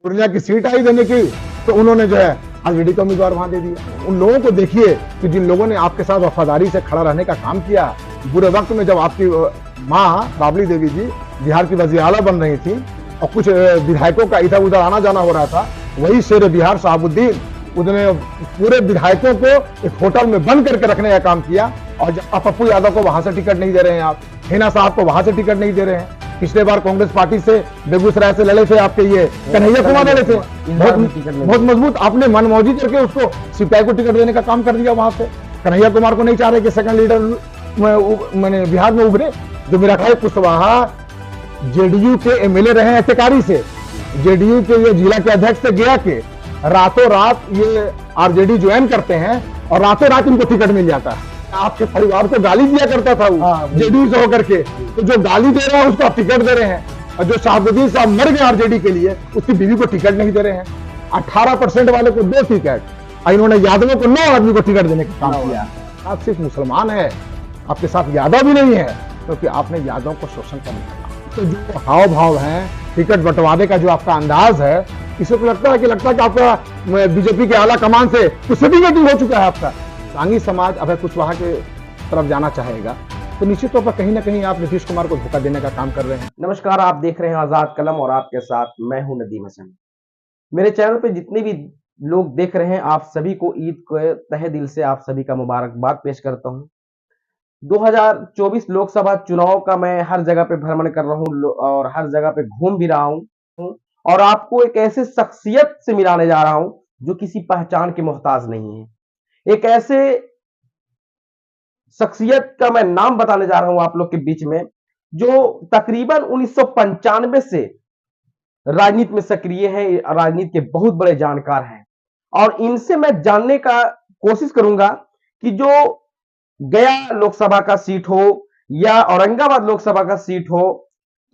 पूर्णिया की सीट आई देने की, तो उन्होंने जो है आरजेडी का उम्मीदवार वहां दे दिया। उन लोगों को देखिए कि जिन लोगों ने आपके साथ वफादारी से खड़ा रहने का काम किया, बुरे वक्त में जब आपकी माँ राबड़ी देवी जी बिहार की वज़ीर आला बन रही थी और कुछ विधायकों का इधर उधर आना जाना हो रहा था, वही शेर बिहार साहबुद्दीन उसने पूरे विधायकों को एक होटल में बंद करके रखने का काम किया। और पप्पू यादव को वहां से टिकट नहीं दे रहे हैं, आप हिना साहब को वहां से टिकट नहीं दे रहे हैं। पिछले बार कांग्रेस पार्टी से बेगूसराय से लड़े थे आपके ये कन्हैया कुमार लड़े थे, बहुत मजबूत, आपने मनमौजी करके उसको सीपीआई को टिकट देने का काम कर दिया। वहां से कन्हैया कुमार को नहीं चाह रहे कि सेकंड लीडर मैंने बिहार में उभरे। जो मेरा ख्याल कुशवाहा जेडीयू के एमएलए रहे हैं अत्याकारी से, जेडीयू के ये जिला के अध्यक्ष से गया के रातों रात ये आरजेडी ज्वाइन करते हैं और रातों रात इनको टिकट मिल जाता है। आपके परिवार को गाली दिया करता था वो जेडीयू से होकर के, तो जो गाली दे रहा है उसको आप टिकट दे रहे हैं। और जो शाहबुद्दीन साहब मर गए आरजेडी के लिए, उसकी बीवी को टिकट नहीं दे रहे हैं। 18% वाले को 2 टिकट, इन्होंने यादवों को 9 आदमी को टिकट देने का काम किया। आप सिर्फ मुसलमान है, आपके साथ यादव भी नहीं है, क्योंकि आपने यादव को शोषण करने का। तो जो हाव भाव है, टिकट बंटवारे का जो आपका अंदाज है, इसे तो लगता है कि आपका बीजेपी के आला कमान से कुछ सेटिंग हो चुका है आपका। सांगी समाज अगर कुछ वहां के तरफ जाना चाहेगा तो निश्चित तौर पर कहीं ना कहीं आप नीतीश कुमार को धोखा देने का काम कर रहे हैं। नमस्कार, आप देख रहे हैं आजाद कलम और आपके साथ मैं हूं नदीम हसन। मेरे चैनल पे जितने भी लोग देख रहे हैं, आप सभी को ईद के तहे दिल से आप सभी का मुबारकबाद पेश करता हूं। 2024 लोकसभा चुनाव का मैं हर जगह पे भ्रमण कर रहा हूं और हर जगह पे घूम भी रहा हूं और आपको एक ऐसे शख्सियत से मिलाने जा रहा हूं जो किसी पहचान के मोहताज नहीं है। एक ऐसे शख्सियत का मैं नाम बताने जा रहा हूं आप लोग के बीच में, जो तकरीबन 1995 से राजनीति में सक्रिय है, राजनीति के बहुत बड़े जानकार हैं। और इनसे मैं जानने का कोशिश करूंगा कि जो गया लोकसभा का सीट हो या औरंगाबाद लोकसभा का सीट हो,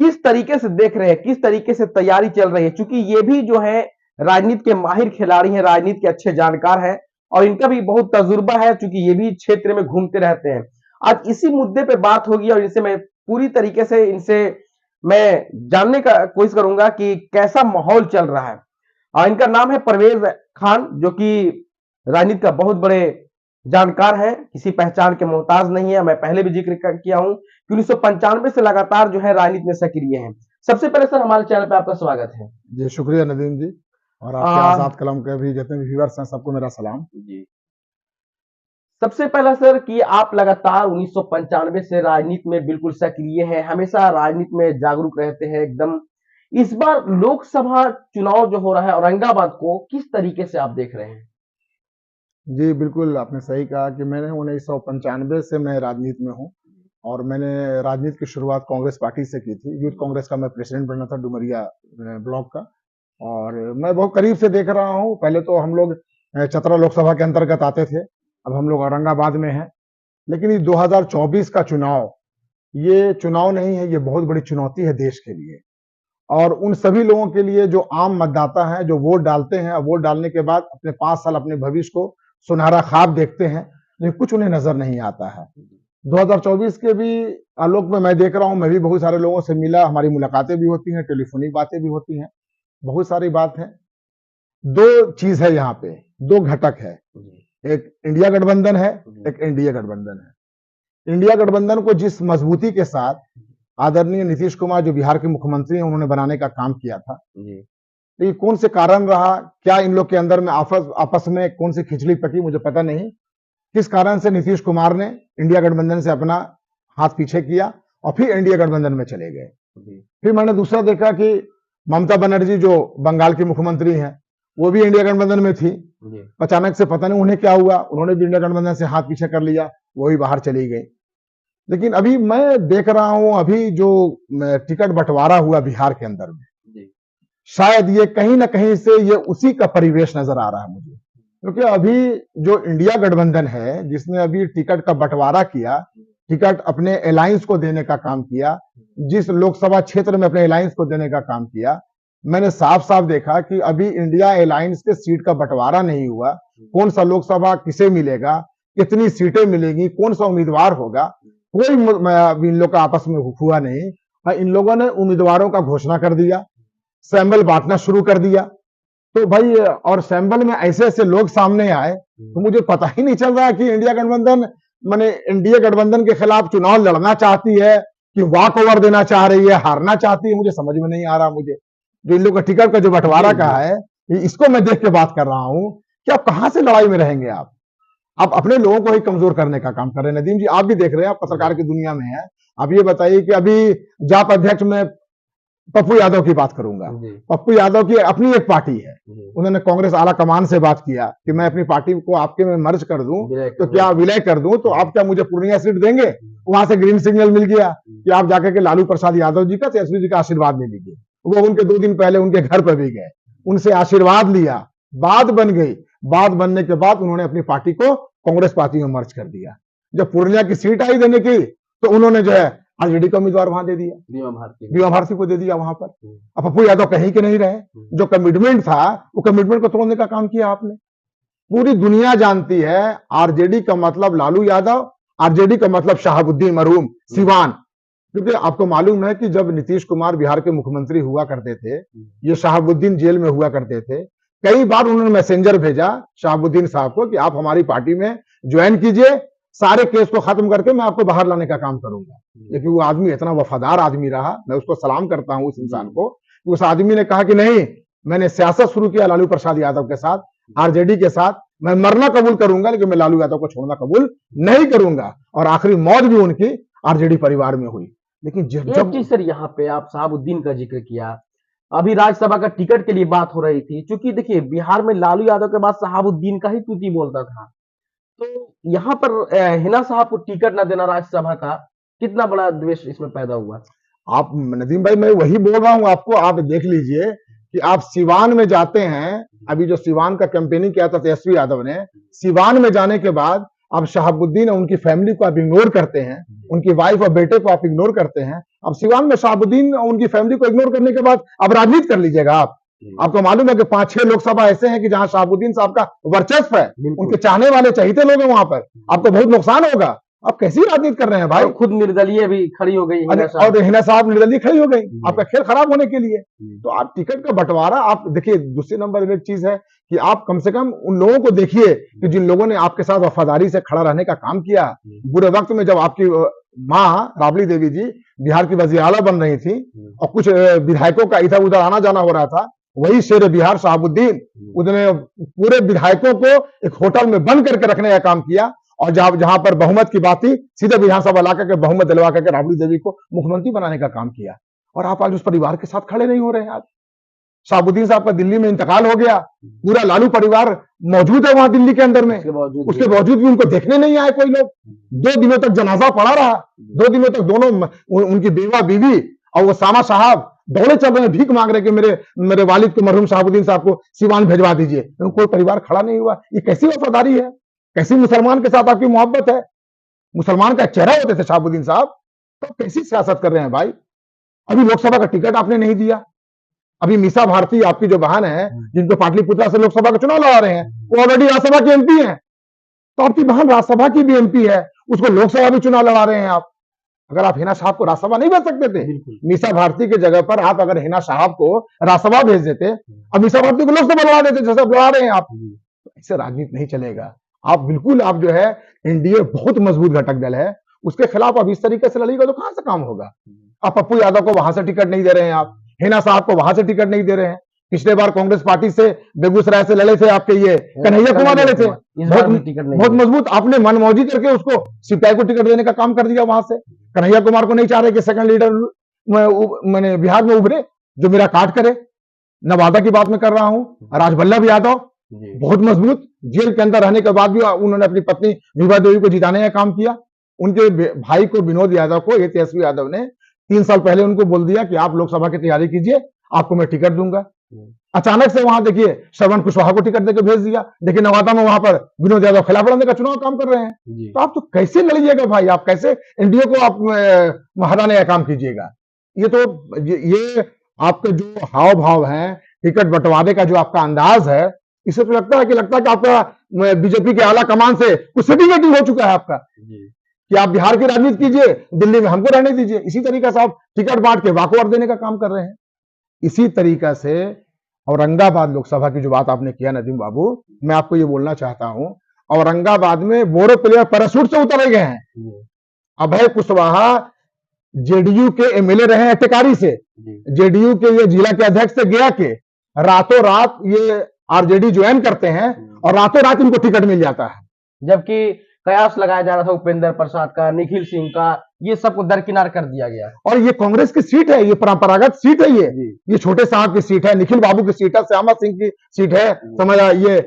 किस तरीके से देख रहे हैं, किस तरीके से तैयारी चल रही है। क्योंकि ये भी जो है राजनीति के माहिर खिलाड़ी हैं, राजनीति के अच्छे जानकार हैं और इनका भी बहुत तजुर्बा है, क्योंकि ये भी क्षेत्र में घूमते रहते हैं। आज इसी मुद्दे पे बात होगी और इनसे मैं पूरी तरीके से मैं जानने का कोशिश करूंगा कि कैसा माहौल चल रहा है। और इनका नाम है परवेज खान, जो कि राजनीति का बहुत बड़े जानकार है, किसी पहचान के मोहताज नहीं है। मैं पहले भी जिक्र किया हूं कि 1995 से लगातार जो है राजनीति में सक्रिय हैं। सबसे पहले सर, हमारे चैनल पे आपका स्वागत है। जी शुक्रिया नदीम जी, और आपके आजाद कलम के भी जितने भी व्यूअर्स हैं सबको मेरा सलाम जी। सबसे पहला सर कि आप लगातार 1995 से राजनीति में बिल्कुल सक्रिय हैं, हमेशा राजनीति में जागरूक रहते हैं एकदम। इस बार लोकसभा चुनाव जो हो रहा है औरंगाबाद को, किस तरीके से आप देख रहे हैं? जी बिल्कुल, आपने सही कहा कि मैंने 1995 से मैं राजनीति में हूँ और मैंने राजनीति की शुरुआत कांग्रेस पार्टी से की थी। यूथ कांग्रेस का मैं प्रेसिडेंट बना था डुमरिया ब्लॉक का, और मैं बहुत करीब से देख रहा हूँ। पहले तो हम लोग चतरा लोकसभा के अंतर्गत आते थे, अब हम लोग औरंगाबाद में हैं। लेकिन ये 2024 का चुनाव, ये चुनाव नहीं है, ये बहुत बड़ी चुनौती है देश के लिए और उन सभी लोगों के लिए जो आम मतदाता हैं, जो वोट डालते हैं, वोट डालने के बाद अपने 5 साल अपने भविष्य को सुनहरा ख्वाब देखते हैं, लेकिन कुछ उन्हें नजर नहीं आता है। 2024 के भी आलोक में मैं देख रहा हूं, मैं भी बहुत सारे लोगों से मिला, हमारी मुलाकातें भी होती हैं, टेलीफोनिक बातें भी होती हैं, बहुत सारी बात है। 2 चीज है यहाँ पे, 2 घटक है, एक इंडिया गठबंधन है, एक एनडीए गठबंधन है। इंडिया गठबंधन को जिस मजबूती के साथ आदरणीय नीतीश कुमार जो बिहार के मुख्यमंत्री हैं उन्होंने बनाने का काम किया था, तो ये कौन से कारण रहा, क्या इन लोग के अंदर में आपस में कौन सी खिचड़ी पकी, मुझे पता नहीं। किस कारण से नीतीश कुमार ने इंडिया गठबंधन से अपना हाथ पीछे किया और फिर एनडीए गठबंधन में चले गए। फिर मैंने दूसरा देखा कि ममता बनर्जी जो बंगाल की मुख्यमंत्री हैं, वो भी इंडिया गठबंधन में थी। अचानक से पता नहीं उन्हें क्या हुआ, उन्होंने भी इंडिया गठबंधन से हाथ पीछे कर लिया, वो भी बाहर चली गई। लेकिन अभी मैं देख रहा हूं, अभी जो टिकट बंटवारा हुआ बिहार के अंदर में, शायद ये कहीं ना कहीं से ये उसी का परिवेश नजर आ रहा है मुझे। क्योंकि अभी जो इंडिया गठबंधन है, जिसने अभी टिकट का बंटवारा किया, टिकट अपने अलायंस को देने का काम किया, जिस लोकसभा क्षेत्र में अपने अलायंस को देने का काम किया, मैंने साफ साफ देखा कि अभी इंडिया अलायंस के सीट का बंटवारा नहीं हुआ। कौन सा लोकसभा किसे मिलेगा, कितनी सीटें मिलेगी, कौन सा उम्मीदवार होगा, कोई इन लोग का आपस में हुआ नहीं। इन लोगों ने उम्मीदवारों का घोषणा कर दिया, सैंबल बांटना शुरू कर दिया तो भाई और सैंबल में ऐसे ऐसे लोग सामने आए तो मुझे पता ही नहीं चल रहा कि इंडिया गठबंधन माने एनडीए गठबंधन के खिलाफ चुनाव लड़ना चाहती है कि वॉक ओवर देना चाह रही है, हारना चाहती है, मुझे समझ में नहीं आ रहा। मुझे जो इन लोग का टिकट का जो बंटवारा का है इसको मैं देख के बात कर रहा हूं कि आप कहां से लड़ाई में रहेंगे। आप अपने लोगों को ही कमजोर करने का काम कर रहे हैं। नदीम जी आप भी देख रहे हैं, आप पत्रकार की दुनिया में हैं। आप ये बताइए कि अभी जाप अध्यक्ष में पप्पू यादव की बात करूंगा। पप्पू यादव की अपनी एक पार्टी है, उन्होंने कांग्रेस आला कमान से बात किया कि मैं अपनी पार्टी को आपके में मर्ज कर दूं तो क्या विलय कर दूं तो आप क्या मुझे पूर्णिया सीट देंगे। वहां से ग्रीन सिग्नल मिल गया कि आप जाकर के लालू प्रसाद यादव जी का, तेजस्वी जी का आशीर्वाद ले लीजिए। वो उनके 2 दिन पहले उनके घर पर भी गए, उनसे आशीर्वाद लिया, बात बन गई। बात बनने के बाद उन्होंने अपनी पार्टी को कांग्रेस पार्टी में मर्ज कर दिया। जब पूर्णिया की सीट आई देने की तो उन्होंने जो है आरजेडी का उम्मीदवार वहां दे दिया, बीमा भारती को दे दिया वहां पर। अब पप्पू यादव कहीं के नहीं रहे। जो कमिटमेंट था वो कमिटमेंट को तोड़ने का काम किया आपने। पूरी दुनिया जानती है आरजेडी का मतलब लालू यादव, आरजेडी का मतलब शहाबुद्दीन मरहूम सिवान। क्योंकि आपको मालूम है कि जब नीतीश कुमार बिहार के मुख्यमंत्री हुआ करते थे, ये शहाबुद्दीन जेल में हुआ करते थे। कई बार उन्होंने मैसेंजर भेजा शहाबुद्दीन साहब को कि आप हमारी पार्टी में ज्वाइन कीजिए, सारे केस को खत्म करके मैं आपको बाहर लाने का काम करूंगा। लेकिन वो आदमी इतना वफादार आदमी रहा, मैं उसको सलाम करता हूं उस इंसान को। उस आदमी ने कहा कि नहीं, मैंने सियासत शुरू किया लालू प्रसाद यादव के साथ, आरजेडी के साथ, मैं मरना कबूल करूंगा लेकिन मैं लालू यादव को छोड़ना कबूल नहीं करूंगा। और आखिरी मौत भी उनकी आरजेडी परिवार में हुई। लेकिन जब चीज सर यहाँ पे आप शहाबुद्दीन का जिक्र किया, अभी राज्यसभा का टिकट के लिए बात हो रही थी, क्योंकि देखिए बिहार में लालू यादव के बाद शहाबुद्दीन का ही तूती बोलता था। तो यहाँ पर हिना साहब को टिकट न देना राज्यसभा का, कितना बड़ा द्वेष इसमें पैदा हुआ। आप नदीम भाई मैं वही बोल रहा हूं आपको, आप देख लीजिए कि आप सिवान में जाते हैं। अभी जो सिवान का कैंपेनिंग किया था तेजस्वी यादव ने, सिवान में जाने के बाद आप शहाबुद्दीन और उनकी फैमिली को आप इग्नोर करते हैं, उनकी वाइफ और बेटे को आप इग्नोर करते हैं। अब सिवान में शहाबुद्दीन और उनकी फैमिली को इग्नोर करने के बाद अब राजनीति कर लीजिएगा आप। आपको मालूम है कि 5-6 लोकसभा ऐसे हैं कि जहां शहाबुद्दीन साहब का वर्चस्व है, उनके चाहने वाले चाहते लोग हैं वहां पर, आपको बहुत नुकसान होगा। आप कैसी राजनीति कर रहे हैं भाई। खुद निर्दलीय भी खड़ी हो गई और हिना साहब निर्दलीय खड़ी हो गई आपका खेल खराब होने के लिए। तो आप टिकट का बंटवारा आप देखिए। दूसरे नंबर एक चीज है कि आप कम से कम उन लोगों को देखिए कि जिन लोगों ने आपके साथ वफादारी से खड़ा रहने का काम किया। बुरे वक्त में जब आपकी माँ राबड़ी देवी जी बिहार की वज़ीर आला बन रही थी और कुछ विधायकों का इधर उधर आना जाना हो रहा था, वही शेर बिहार शहाबुद्दीन उसने पूरे विधायकों को एक होटल में बंद करके रखने का काम किया। और जहां पर बहुमत की बात थी, सीधे विधानसभा ला करके बहुमत दिलवा करके राबड़ी देवी को मुख्यमंत्री बनाने का काम किया। और आप आज उस परिवार के साथ खड़े नहीं हो रहे हैं। आज शहाबुद्दीन साहब का दिल्ली में इंतकाल हो गया, पूरा लालू परिवार मौजूद है वहां दिल्ली के अंदर में, उसके बावजूद भी उनको देखने नहीं आए कोई लोग। 2 दिनों तक जनाजा पड़ा रहा, 2 दिनों तक दोनों उनकी बेवा बीवी और वो सामा साहब दौड़े चल रहे हैं, भीख मांग रहे कि मेरे वालिद को, मरहूम शहाबुद्दीन साहब को सिवान भेजवा दीजिए। कोई परिवार खड़ा नहीं हुआ। ये कैसी वफादारी है, कैसी मुसलमान के साथ आपकी मोहब्बत है। मुसलमान का चेहरा होते थे शहाबुद्दीन साहब, तो कैसी सियासत कर रहे हैं भाई। अभी लोकसभा का टिकट आपने नहीं दिया। अभी मीसा भारती आपकी जो बहन है, जिनको पाटलिपुत्रा से लोकसभा का चुनाव लड़ा रहे हैं, वो ऑलरेडी राज्यसभा की एमपी है। तो आपकी बहन राज्यसभा की भी एमपी है, उसको लोकसभा भी चुनाव लड़ा रहे हैं आप। अगर आप हिना साहब को राज्यसभा नहीं भेज सकते थे, मीसा भारती के जगह पर आप अगर हिना साहब को राज्यसभा भेज देते और मीसा भारती को लोकसभा लड़ा देते जैसे लड़ा रहे हैं आप, तो ऐसे राजनीति नहीं चलेगा। आप बिल्कुल, आप जो है एनडीए बहुत मजबूत घटक दल है, उसके खिलाफ अब इस तरीके से लड़ेगा तो कहां से काम होगा। आप पप्पू यादव को वहां से टिकट नहीं दे रहे हैं, आप हिना साहब को वहां से टिकट नहीं दे रहे हैं। पिछले बार कांग्रेस पार्टी से बेगूसराय से लड़े थे आपके ये कन्हैया कुमार लड़े थे, बहुत मजबूत। आपने मनमौजी करके उसको सीपीआई को टिकट देने का काम कर दिया। वहां से कन्हैया कुमार को नहीं चाह रहे कि सेकंड लीडर मैंने बिहार में उभरे जो मेरा काट करे। नवादा की बात में कर रहा हूं, राजवल्लभ यादव बहुत मजबूत, जेल के अंदर रहने के बाद भी उन्होंने अपनी पत्नी विभा देवी को जिताने का काम किया। उनके भाई को विनोद यादव को तेजस्वी यादव ने 3 साल पहले उनको बोल दिया कि आप लोकसभा की तैयारी कीजिए, आपको मैं टिकट दूंगा। अचानक से वहां देखिए श्रवण कुशवाहा को टिकट देकर भेज दिया। देखिए नवादा में वहां पर विनोद यादव खिलाफ लड़ने का चुनाव काम कर रहे हैं। तो आप तो कैसे लड़िएगा भाई, आप कैसे एनडीए को आप हटाने का काम कीजिएगा। ये आपके जो हाव भाव है, टिकट बंटवारे का जो आपका अंदाज है, इससे तो लगता है कि आपका बीजेपी के आला कमान से कुछ सेटिंग हो चुका है आपका कि आप बिहार की राजनीति कीजिए, दिल्ली में हमको रहने दीजिए। इसी तरीके से आप टिकट बांट के वाकओवर देने का काम कर रहे हैं, इसी तरीका से। औरंगाबाद लोकसभा की जो बात आपने किया नदीम बाबू, मैं आपको ये बोलना चाहता हूं, औरंगाबाद में बोरो प्लेयर पैराशूट से उतर गए हैं। अभय कुशवाहा जेडीयू के एमएलए रहे हैं टेकारी से, जेडीयू के ये जिला के अध्यक्ष से गया के रातों रात ये आरजेडी ज्वाइन करते हैं और रातों रात इनको टिकट मिल जाता है। जबकि कयास लगाया जा रहा था उपेंद्र प्रसाद का, निखिल सिंह का, ये सबको दरकिनार कर दिया गया। और ये कांग्रेस की सीट है, ये परंपरागत सीट है, ये छोटे साहब की सीट है, निखिल बाबू की सीट है, श्यामा सिंह की सीट है, समझ ये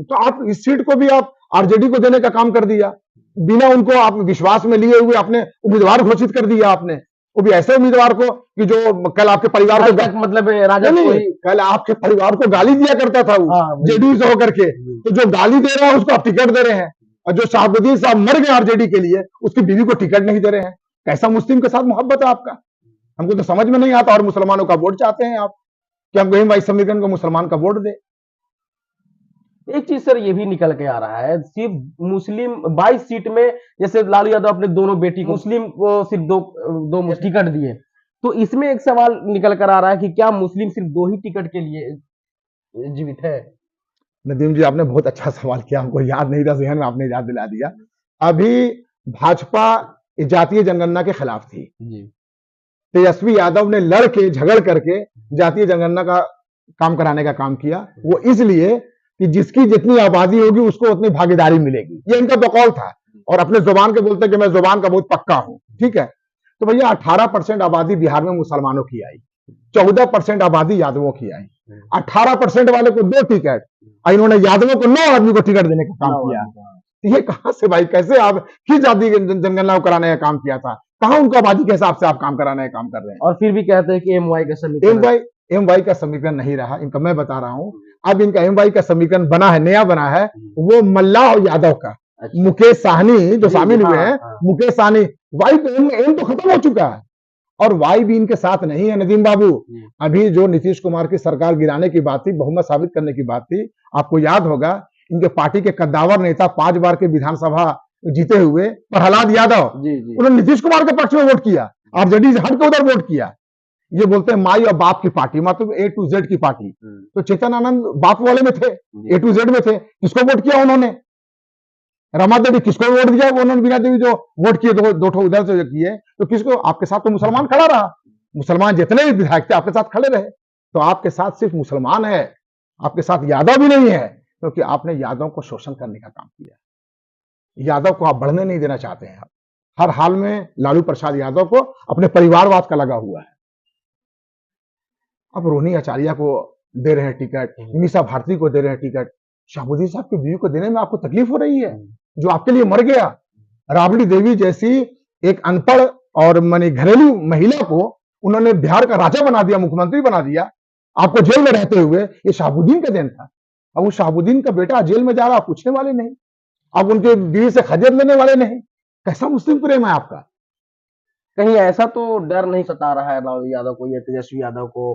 तो आप इस सीट को भी आप आरजेडी को देने का काम कर दिया, बिना उनको आप विश्वास में लिए हुए अपने उम्मीदवार घोषित कर दिया आपने, वो भी ऐसे उम्मीदवार को कि जो कल आपके परिवार को मतलब राजद कल आपके परिवार को गाली दिया करता था वो जेडीयू से होकर के, तो जो गाली दे रहा है उसको आप टिकट दे रहे हैं, और जो शहाबुद्दीन साहब मर गए आरजेडी के लिए उसकी बीवी को टिकट नहीं दे रहे हैं। कैसा मुस्लिम के साथ मोहब्बत है आपका, हमको तो समझ में नहीं आता। और मुसलमानों का वोट चाहते हैं आप कि हम गहीम भाई समीकरण को मुसलमान का वोट दे। एक चीज सर ये भी निकल के आ रहा है, सिर्फ मुस्लिम 22 सीट में, जैसे लालू यादव अपने दोनों बेटी को मुस्लिम को सिर्फ दो टिकट दिए, तो इसमें एक सवाल निकल कर आ रहा है कि क्या मुस्लिम सिर्फ 2 ही टिकट के लिए जीवित है? नदीम जी आपने बहुत अच्छा सवाल किया, हमको याद नहीं था, जहन में आपने याद दिला दिया। अभी भाजपा जातीय जनगणना के खिलाफ थी, तेजस्वी यादव ने लड़ के झगड़ करके जातीय जनगणना का काम कराने का काम किया, वो इसलिए कि जिसकी जितनी आबादी होगी उसको उतनी भागीदारी मिलेगी, ये इनका बकौल था। और अपने जुबान के बोलते कि मैं जुबान का बहुत पक्का हूं, ठीक है। तो भैया 18% आबादी बिहार में मुसलमानों की आई, 14% आबादी यादवों की आई, 18% वाले को 2 टिकट, इन्होंने यादवों को 9 आदमी को टिकट देने का काम किया। ये कहां से भाई, कैसे आप किस जाति जनगणना को कराने का काम किया था, कहां उनको आबादी के हिसाब से आप काम कराने का काम कर रहे हैं। और फिर भी कहते हैं कि एमवाई का समीकरण, एमवाई का समीकरण नहीं रहा इनका, मैं बता रहा हूं। अब इनका एमवाई का समीकरण बना है, नया बना है, वो मल्ला और यादव का। अच्छा। मुकेश साहनी जो शामिल हुए हैं, मुकेश साहनी, वाई एम तो खत्म हो चुका है, और वाई भी इनके साथ नहीं है नदीम बाबू। अभी जो नीतीश कुमार की सरकार गिराने की बात थी, बहुमत साबित करने की बात थी, आपको याद होगा इनके पार्टी के कद्दावर नेता 5 बार के विधानसभा जीते हुए प्रहलाद यादव, उन्होंने नीतीश कुमार के पक्ष में वोट किया, आरजेडी से हट के उधर वोट किया। ये बोलते हैं माई और बाप की पार्टी, मतलब A to Z की पार्टी। तो चेतन आनंद बाप वाले में थे, A to Z में थे, किसको वोट किया उन्होंने? रमा देवी किसको वोट दिया? उन्होंने बीना देवी जो वोट किए, दो ठो उधर से किए, तो किसको? आपके साथ तो मुसलमान खड़ा रहा, मुसलमान जितने भी विधायक थे आपके साथ खड़े रहे। तो आपके साथ सिर्फ मुसलमान है, आपके साथ यादव भी नहीं है, क्योंकि आपने यादव को शोषण करने का काम किया, यादव को आप बढ़ने नहीं देना चाहते हैं। हर हाल में लालू प्रसाद यादव को अपने परिवारवाद का लगा हुआ है। अब रोहिणी आचार्य को दे रहे हैं टिकट, मीसा भारती को दे रहे हैं टिकट, शहाबुद्दीन साहब की बीवी को देने में आपको तकलीफ हो रही है, जो आपके लिए मर गया। राबड़ी देवी जैसी एक अनपढ़ और माने घरेलू महिला को उन्होंने बिहार का राजा बना दिया, मुख्यमंत्री बना दिया, आपको जेल में रहते हुए। ये शहाबुद्दीन का देन था। अब वो शहाबुद्दीन का बेटा जेल में जा रहा, आप पूछने वाले नहीं, आप उनके बीवी से खजर लेने वाले नहीं। कैसा मुस्लिम प्रेम है आपका? कहीं ऐसा तो डर नहीं सता रहा है लालू यादव को या तेजस्वी यादव को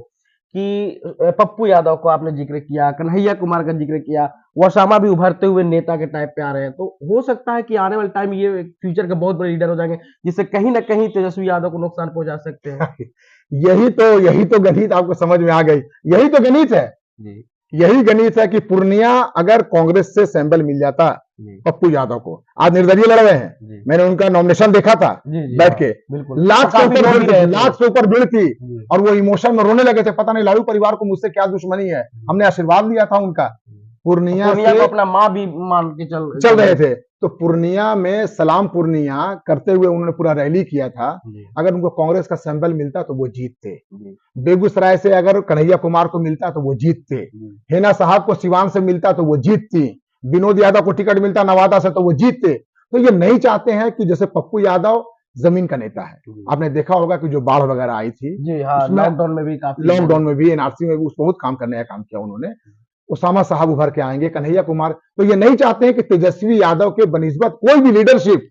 कि पप्पू यादव को आपने जिक्र किया, कन्हैया कुमार का जिक्र किया, वसामा भी उभरते हुए नेता के टाइप पे आ रहे हैं, तो हो सकता है कि आने वाले टाइम ये फ्यूचर के बहुत बड़े लीडर हो जाएंगे, जिससे कहीं ना कहीं तेजस्वी यादव को नुकसान पहुंचा सकते हैं। यही तो गणित आपको समझ में आ गई, यही तो गणित है जी। यही गणित है कि पूर्णिया अगर कांग्रेस से सैंबल मिल जाता पप्पू यादव को, आज निर्दलीय लड़ रहे हैं, मैंने उनका नॉमिनेशन देखा था बैठ के, लाख से ऊपर भीड़ थी, और वो इमोशन में रोने लगे थे। पता नहीं लालू परिवार को मुझसे क्या दुश्मनी है, हमने आशीर्वाद लिया था उनका। पूर्णिया को अपना माँ भी मान के चल रहे थे, तो पूर्णिया में सलाम पूर्णिया करते हुए उन्होंने पूरा रैली किया था। अगर उनको कांग्रेस का सैंबल मिलता तो वो जीतते, बेगूसराय से अगर कन्हैया कुमार को मिलता तो वो जीतते, हेना साहब को सिवान से मिलता तो वो जीतती, विनोद यादव को टिकट मिलता नवादा से तो वो जीतते। तो ये नहीं चाहते हैं कि जैसे पप्पू यादव जमीन का नेता है। आपने देखा होगा कि जो बाढ़ वगैरह आई थी, लॉकडाउन में भी एनआरसी में भी बहुत काम करने का काम किया उन्होंने। उसामा साहब उभर के आएंगे, कन्हैया कुमार, तो ये नहीं चाहते हैं कि तेजस्वी यादव के बनिस्बत कोई भी लीडरशिप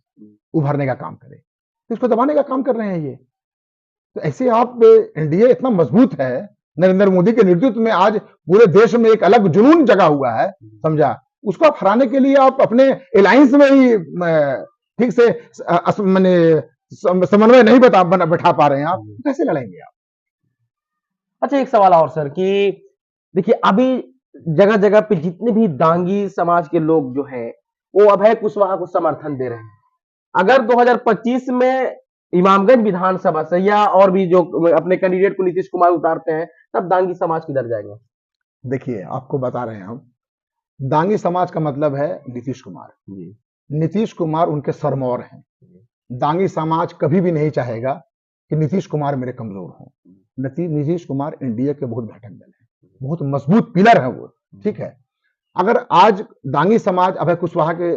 उभरने का काम करे, तो इसको दबाने का काम कर रहे हैं ये। तो ऐसे आप एनडीए इतना मजबूत है, नरेंद्र मोदी के नेतृत्व में आज पूरे देश में एक अलग जुनून जगा हुआ है, समझा। उसको आप हराने के लिए आप अपने अलायंस में ही ठीक से समन्वय नहीं बैठा पा रहे हैं, आप कैसे लड़ेंगे आप? अच्छा, एक सवाल और सर कि देखिए अभी जगह जगह पे जितने भी दांगी समाज के लोग जो हैं वो अभय कुशवाहा को समर्थन दे रहे हैं। अगर 2025 में इमामगंज विधानसभा से या और भी जो अपने कैंडिडेट को नीतीश कुमार उतारते हैं तब दांगी समाज किधर जाएंगे? देखिए, आपको बता रहे हैं हम, दांगी समाज का मतलब है नीतीश कुमार। नीतीश कुमार उनके सरमौर हैं। दांगी समाज कभी भी नहीं चाहेगा कि नीतीश कुमार मेरे कमजोर हों। नीतीश कुमार इंडिया के बहुत घटक दल हैं, बहुत मजबूत पिलर है वो, ठीक है। अगर आज दांगी समाज अभय कुशवाहा के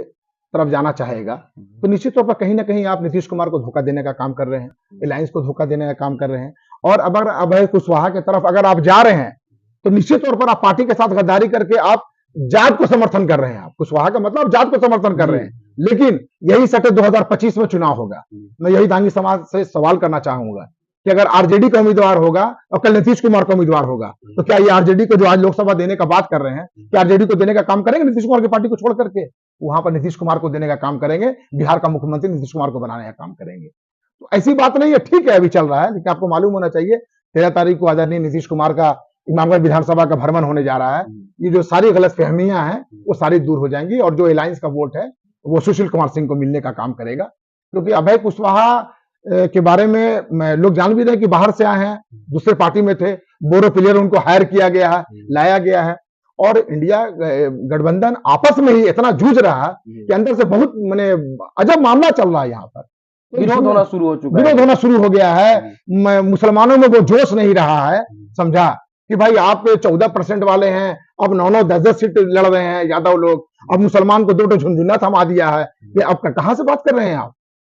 तरफ जाना चाहेगा तो निश्चित तौर पर कहीं ना कहीं आप नीतीश कुमार को धोखा देने का काम कर रहे हैं, अलायंस को धोखा देने का काम कर रहे हैं। और अगर अभय कुशवाहा की तरफ अगर आप जा रहे हैं तो निश्चित तौर पर आप पार्टी के साथ गद्दारी करके आप जात को समर्थन कर रहे हैं। आप कुशवाहा का मतलब जात को समर्थन कर रहे हैं। लेकिन यही सटे 2025 में चुनाव होगा। मैं यही दांगी समाज से सवाल करना चाहूंगा कि अगर आरजेडी का उम्मीदवार होगा और कल नीतीश कुमार का उम्मीदवार होगा तो क्या ये आरजेडी को जो आज लोकसभा देने का बात कर रहे हैं, क्या आरजेडी को देने का काम करेंगे नीतीश कुमार की पार्टी को छोड़ करके? वहां पर नीतीश कुमार को देने का काम करेंगे, बिहार का मुख्यमंत्री नीतीश कुमार को बनाने का काम करेंगे। तो ऐसी बात नहीं है, ठीक है अभी चल रहा है, लेकिन आपको मालूम होना चाहिए 13 तारीख को आदरणीय नीतीश कुमार का इमामगंज विधानसभा का भ्रमण होने जा रहा है। ये जो सारी गलत फहमियां हैं वो सारी दूर हो जाएंगी और जो अलायंस का वोट है वो सुशील कुमार सिंह को मिलने का काम करेगा। क्योंकि अभय कुशवाहा के बारे में लोग जान भी रहे हैं कि बाहर से आए हैं, दूसरे पार्टी में थे, बोरो प्लेयर उनको हायर किया गया है, लाया गया है। और इंडिया गठबंधन आपस में ही इतना जूझ रहा है कि अंदर से बहुत मैंने अजब मामला चल रहा है। यहाँ पर विरोध होना शुरू हो चुका है, विरोध होना शुरू हो गया है। मुसलमानों में वो जोश नहीं रहा है, समझा कि भाई आप 14% वाले हैं, अब 9-9 10-10 सीट लड़ रहे हैं यादव लोग, अब मुसलमान को 2 झुंझुना थमा दिया है। ये अब कहां से बात कर रहे हैं आप?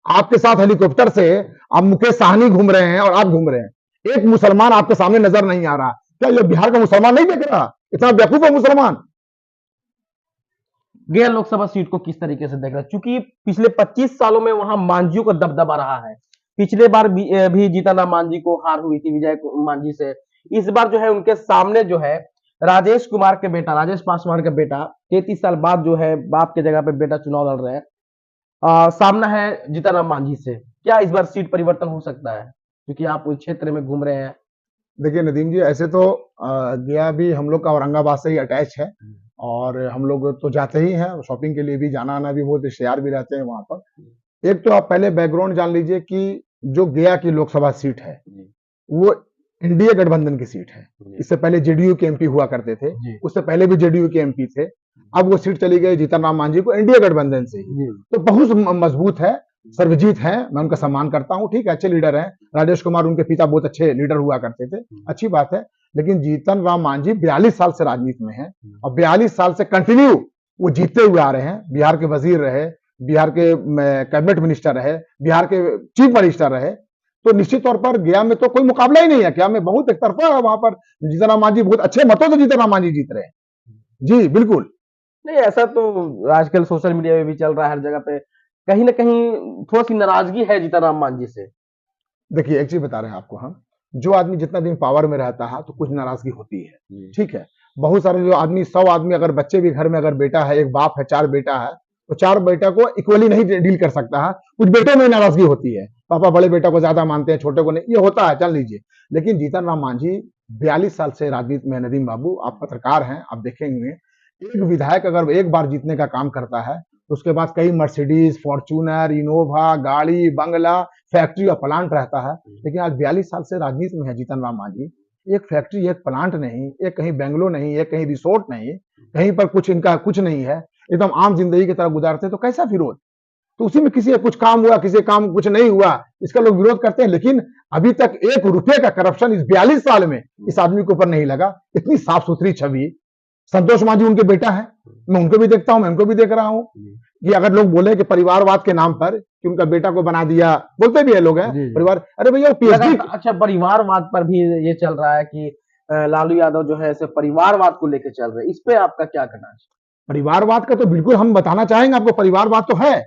आपके साथ हेलीकॉप्टर से अब मुकेश साहनी घूम रहे हैं और आप घूम रहे हैं। एक मुसलमान आपके सामने नजर नहीं आ रहा। क्या ये बिहार का मुसलमान नहीं देख रहा? इतना बेवकूफ है मुसलमान। गया लोकसभा सीट को किस तरीके से देख रहा है? क्योंकि पिछले 25 सालों में वहां मांझी का दबदबा रहा है। पिछले बार भी जीतनराम मांझी को हार हुई थी विजय मांझी से। इस बार जो है उनके सामने जो है राजेश कुमार के बेटा, राजेश पासवान का बेटा 33 साल बाद जो है बाप के जगह पे बेटा चुनाव लड़ रहे हैं। सामना है जीतनराम मांझी से। क्या इस बार सीट परिवर्तन हो सकता है क्योंकि आप उस क्षेत्र में घूम रहे हैं? देखिए नदीम जी, ऐसे तो गया भी हम लोग का औरंगाबाद से ही अटैच है और हम लोग तो जाते ही हैं, शॉपिंग के लिए भी जाना आना भी बहुत तैयार भी रहते हैं वहां पर। एक तो आप पहले बैकग्राउंड जान लीजिए कि जो गया की लोकसभा सीट है वो एनडीए गठबंधन की सीट है। इससे पहले जेडीयू के एमपी हुआ करते थे, उससे पहले भी जेडीयू के एमपी थे। अब वो सीट चली गई जीतनराम मांझी को एनडीए गठबंधन से ही। तो बहुत मजबूत है, सर्वजीत है, मैं उनका सम्मान करता हूँ, ठीक है, अच्छे लीडर हैं। राजेश कुमार उनके पिता बहुत अच्छे लीडर हुआ करते थे, अच्छी बात है। लेकिन जीतनराम मांझी 42 साल से राजनीति में है और 42 साल से कंटिन्यू वो जीतते हुए आ रहे हैं। बिहार के वजीर रहे, बिहार के कैबिनेट मिनिस्टर रहे, बिहार के चीफ मिनिस्टर रहे। तो निश्चित तौर पर गया में तो कोई मुकाबला ही नहीं है। गया में बहुत एक तरफा है, वहां पर जीतनराम मांझी बहुत अच्छे मतों से जीतनराम मांझी जीत रहे हैं। जी बिल्कुल। नहीं, ऐसा तो आजकल सोशल मीडिया में भी चल रहा है, हर जगह पे कहीं ना कहीं थोड़ी सी नाराजगी है जीतनराम मांझी से। देखिए एक चीज बता रहे हैं आपको हम, जो आदमी जितना दिन पावर में रहता है तो कुछ नाराजगी होती है, ठीक है। बहुत सारे जो आदमी 100 आदमी अगर बच्चे भी घर में अगर बेटा है, एक बाप है, 4 बेटा है, तो 4 बेटा को इक्वली नहीं डील कर सकता है। कुछ बेटों में नाराजगी होती है, पापा बड़े बेटा को ज्यादा मानते हैं, छोटे को नहीं, ये होता है, चल लीजिए। लेकिन जीतनराम मांझी 42 साल से राजनीति में, नदीम बाबू आप पत्रकार हैं, आप देखेंगे एक विधायक अगर एक बार जीतने का काम करता है तो उसके बाद कई मर्सिडीज, फॉर्च्यूनर, इनोवा, गाड़ी, बंगला, फैक्ट्री और प्लांट रहता है। लेकिन आज 42 साल से राजनीति में है जीतनराम मांझी, एक फैक्ट्री, एक प्लांट नहीं, एक कहीं बेंगलोर नहीं, एक कहीं रिसोर्ट नहीं, कहीं पर कुछ इनका कुछ नहीं है, एकदम आम जिंदगी की तरह गुजारते। तो कैसा विरोध? तो उसी में किसी का कुछ काम हुआ, किसी काम कुछ नहीं हुआ, इसका लोग विरोध करते हैं। लेकिन अभी तक 1 रुपए का करप्शन इस 42 साल में इस आदमी के ऊपर नहीं लगा। इतनी साफ सुथरी छवि। संतोष मांझी उनके बेटा है, मैं उनको भी देखता हूं, मैं उनको भी देख रहा हूं कि अगर लोग बोले कि परिवारवाद के नाम पर कि उनका बेटा को बना दिया, बोलते भी है लोग हैं परिवार, अरे भैया पीएचडी। अच्छा, परिवारवाद पर भी ये चल रहा है कि लालू यादव जो है ऐसे परिवारवाद को लेकर चल रहे हैं, इस पे आपका क्या कहना है? परिवारवाद का तो बिल्कुल हम बताना चाहेंगे आपको, परिवारवाद तो है।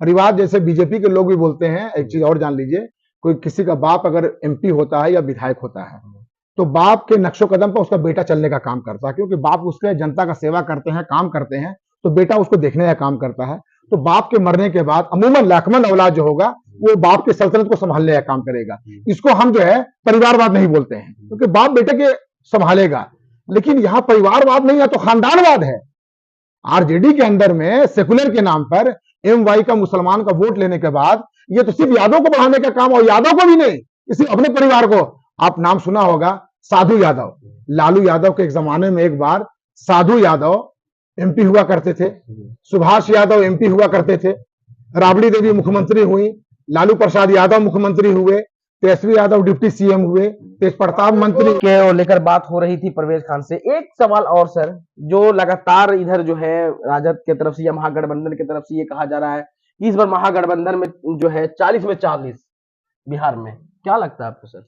परिवार जैसे बीजेपी के लोग भी बोलते हैं। एक चीज और जान लीजिए, कोई किसी का बाप अगर एमपी होता है या विधायक होता है तो बाप के नक्शो कदम पर उसका बेटा चलने का काम करता है, क्योंकि बाप उसके जनता का सेवा करते हैं, काम करते हैं, तो बेटा उसको देखने का काम करता है। तो बाप के मरने के बाद अमूमन लाखमंद औलाद जो होगा वो बाप के सल्तनत को संभालने का काम करेगा। इसको हम जो है परिवारवाद नहीं बोलते हैं, क्योंकि बाप बेटे के संभालेगा। लेकिन यहाँ परिवारवाद नहीं है तो खानदानवाद है। आरजेडी के अंदर में सेकुलर के नाम पर एमवाई का मुसलमान का वोट लेने के बाद ये तो सिर्फ यादव को बढ़ाने का काम, और यादव को भी नहीं, इसी अपने परिवार को। आप नाम सुना होगा साधु यादव, लालू यादव के एक जमाने में एक बार साधु यादव एमपी हुआ करते थे, सुभाष यादव एमपी हुआ करते थे, राबड़ी देवी मुख्यमंत्री हुई, लालू प्रसाद यादव मुख्यमंत्री हुए, तेजस्वी यादव डिप्टी सीएम हुए, तेज प्रताप मंत्री के लेकर बात हो रही थी परवेज खान से। एक सवाल और सर, जो लगातार इधर जो है राजद की तरफ से या महागठबंधन की तरफ से ये कहा जा रहा है कि इस बार महागठबंधन में जो है 40 में 40 बिहार में, क्या लगता है आपको सर?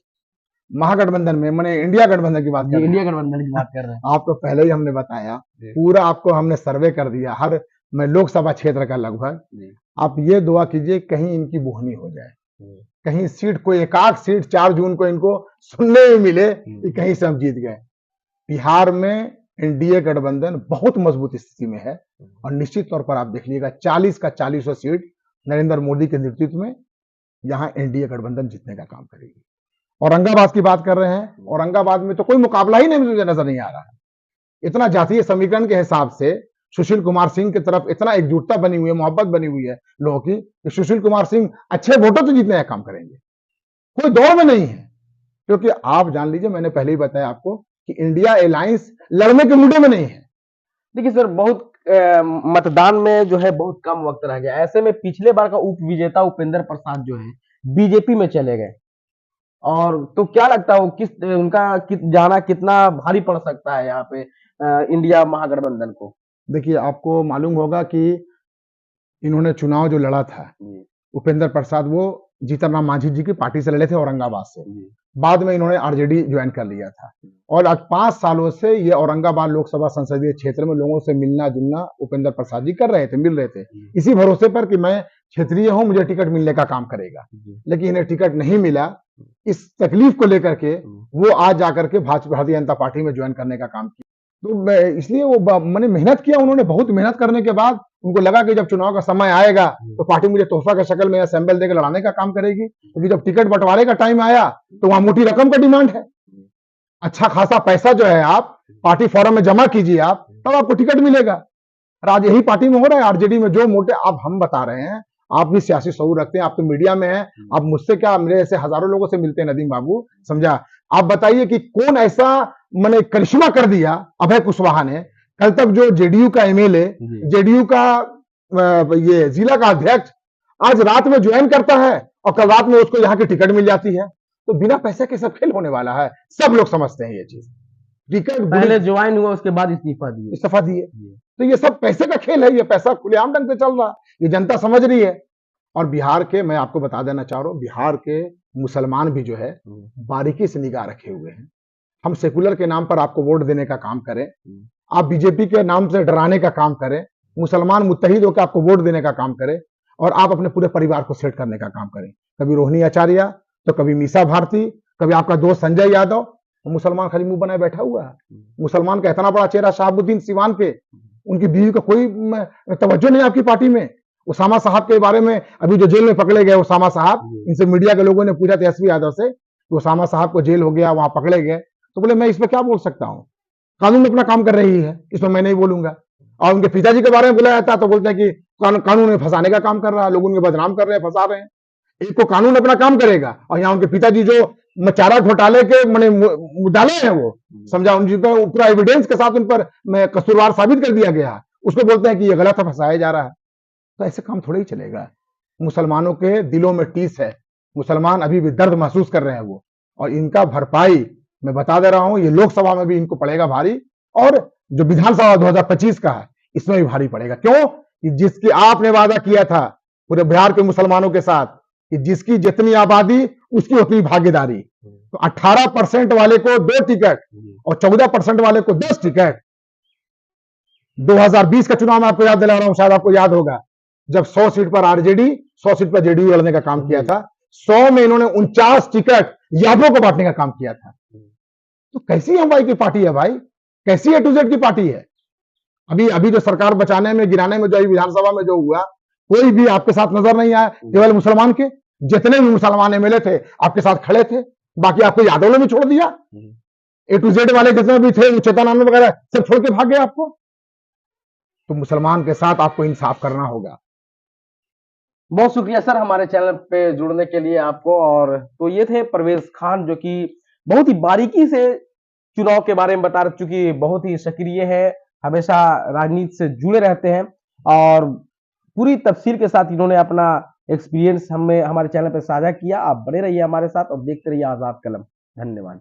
महागठबंधन में मैंने इंडिया गठबंधन की बात कर रहे हैं, इंडिया गठबंधन की बात कर रहे हैं। आपको पहले ही हमने बताया, पूरा आपको हमने सर्वे कर दिया हर मैं लोकसभा क्षेत्र का लगभग। आप ये दुआ कीजिए कहीं इनकी बोहनी हो जाए, कहीं सीट को एक आध सीट 4 जून को इनको सुनने में मिले कि कहीं से हम जीत गए। बिहार में एनडीए गठबंधन बहुत मजबूत स्थिति में है और निश्चित तौर पर आप देख लीजिएगा 40 का 40 सीट नरेंद्र मोदी के नेतृत्व में यहां एनडीए गठबंधन जीतने का काम करेगी। औरंगाबाद की बात कर रहे हैं, औरंगाबाद में तो कोई मुकाबला ही नहीं मुझे नजर नहीं आ रहा है। इतना जातीय समीकरण के हिसाब से सुशील कुमार सिंह की तरफ इतना एकजुटता बनी हुई है, मोहब्बत बनी हुई है लोगों की कि सुशील कुमार सिंह अच्छे वोटों से जीतने का काम करेंगे, कोई दौड़ में नहीं है। क्योंकि आप जान लीजिए, मैंने पहले ही बताया आपको कि इंडिया अलायंस लड़ने के मुद्दे में नहीं है। देखिए सर, बहुत मतदान में जो है बहुत कम वक्त रह गया। ऐसे में पिछले बार का उप विजेता उपेंद्र प्रसाद जो है बीजेपी में चले गए, और तो क्या लगता है वो उनका जाना कितना भारी पड़ सकता है यहाँ पे इंडिया महागठबंधन को? देखिए, आपको मालूम होगा कि इन्होंने चुनाव जो लड़ा था उपेंद्र प्रसाद, वो जीतन राम मांझी जी की पार्टी से लड़े थे औरंगाबाद से। बाद में इन्होंने आरजेडी ज्वाइन कर लिया था और आज 5 सालों से ये औरंगाबाद लोकसभा संसदीय क्षेत्र में लोगों से मिलना जुलना उपेंद्र प्रसाद जी कर रहे थे, मिल रहे थे, इसी भरोसे पर कि मैं क्षेत्रीय हूं, मुझे टिकट मिलने का काम करेगा। लेकिन इन्हें टिकट नहीं मिला। इस तकलीफ को लेकर के वो आज जाकर के भारतीय जनता पार्टी में ज्वाइन करने का काम किया। तो इसलिए वो मैंने मेहनत किया, उन्होंने बहुत मेहनत करने के बाद उनको लगा कि जब चुनाव का समय आएगा तो पार्टी मुझे तोहफा के शक्ल में या सैंबल देकर लड़ाने का काम करेगी। क्योंकि जब टिकट बंटवारे का टाइम आया तो वहां मोटी रकम का डिमांड है, अच्छा खासा पैसा जो है आप पार्टी फॉर्म में जमा कीजिए आप, तब आपको टिकट मिलेगा। आज यही पार्टी में हो रहा है। आरजेडी में जो मोटे आप हम बता रहे हैं, आप भी सियासी शऊर रखते हैं, आप तो मीडिया में हैं, आप मुझसे क्या, मेरे ऐसे हजारों लोगों से मिलते हैं नदीम बाबू, समझा। आप बताइए कि कौन ऐसा मैंने करिश्मा कर दिया अभय कुशवाहा ने। कल तक जो जेडीयू का एमएलए, जेडीयू का ये जिला का अध्यक्ष आज रात में ज्वाइन करता है और कल रात में उसको यहाँ की टिकट मिल जाती है। तो बिना पैसे के सब खेल होने वाला है, सब लोग समझते हैं ये चीज। टिकट पहले ज्वाइन हुआ, उसके बाद इस्तीफा दिए। तो ये सब पैसे का खेल है, ये पैसा खुलेआम ढंग से चल रहा है, ये जनता समझ रही है। और बिहार के, मैं आपको बता देना चाह रहा हूं, बिहार के मुसलमान भी जो है बारीकी से निगाह रखे हुए हैं। हम सेकुलर के नाम पर आपको वोट देने का काम करें, आप बीजेपी के नाम से डराने का काम करें, मुसलमान मुत्तहिद होकर आपको वोट देने का काम करें और आप अपने पूरे परिवार को सेट करने का काम करें। कभी रोहिणी आचार्य, तो कभी मीसा भारती, कभी आपका दोस्त संजय यादव। मुसलमान खाली मुंह बनाए बैठा हुआ है। मुसलमान का इतना बड़ा चेहरा शहाबुद्दीन सिवान के, उनकी बीवी का कोई तवज्जो नहीं आपकी पार्टी में। उसामा साहब के बारे में अभी जो जेल में पकड़े गए उसामा साहब, इनसे मीडिया के लोगों ने पूछा तेजस्वी यादव से कि उसामा साहब को जेल हो गया, वहां पकड़े गए, तो बोले मैं इसमें क्या बोल सकता हूँ, कानून अपना काम कर रही है, इसमें मैं नहीं बोलूंगा। और उनके पिताजी के बारे में बोला जाता तो बोलते हैं कि कानून में फंसाने का काम कर रहा है, लोग उनको बदनाम कर रहे हैं, फंसा रहे हैं। एक को कानून अपना काम करेगा और यहाँ उनके पिताजी जो चारा घोटाले के मैंने मुद्दाले हैं, वो समझा, उनका पूरा एविडेंस के साथ उन पर कसूरवार साबित कर दिया गया, उसको बोलते हैं कि ये गलत है, फंसाया जा रहा है। तो ऐसे काम थोड़ा ही चलेगा। मुसलमानों के दिलों में टीस है, मुसलमान अभी भी दर्द महसूस कर रहे हैं वो, और इनका भरपाई मैं बता दे रहा हूं, ये लोकसभा में भी इनको पड़ेगा भारी, और जो विधानसभा 2025 का है इसमें भी भारी पड़ेगा। क्यों? कि जिसकी आपने वादा किया था पूरे बिहार के मुसलमानों के साथ कि जिसकी जितनी आबादी उसकी उतनी भागीदारी, तो 18% वाले को 2 टिकट और 14% वाले को 10 टिकट। 2020 का चुनाव में आपको याद दिला रहा हूं, शायद आपको याद होगा, जब 100 सीट पर आरजेडी 100 सीट पर जेडीयू लड़ने का काम किया था, 100 में इन्होंने 49 टिकट यादवों को बांटने का काम किया था। तो कैसी हमारी की पार्टी है भाई, कैसी A to Z की पार्टी है। अभी जो सरकार बचाने में गिराने में जो विधानसभा में जो हुआ, कोई भी आपके साथ नजर नहीं आया। केवल मुसलमान के जितने भी मुसलमान एमएलए थे आपके साथ खड़े थे, बाकी आपको यादव ने भी छोड़ दिया। A to Z वाले जितने भी थे, चेतन आनंद वगैरह, सब छोड़ के भाग गए आपको। तो मुसलमान के साथ आपको इंसाफ करना होगा। बहुत शुक्रिया सर हमारे चैनल पे जुड़ने के लिए आपको। और तो ये थे परवेज खान, जो कि बहुत ही बारीकी से चुनाव के बारे में बता चुकी, बहुत ही सक्रिय है, हमेशा राजनीति से जुड़े रहते हैं और पूरी तफसील के साथ इन्होंने अपना एक्सपीरियंस हमें हमारे चैनल पर साझा किया। आप बने रहिए हमारे साथ और देखते रहिए आजाद कलम। धन्यवाद।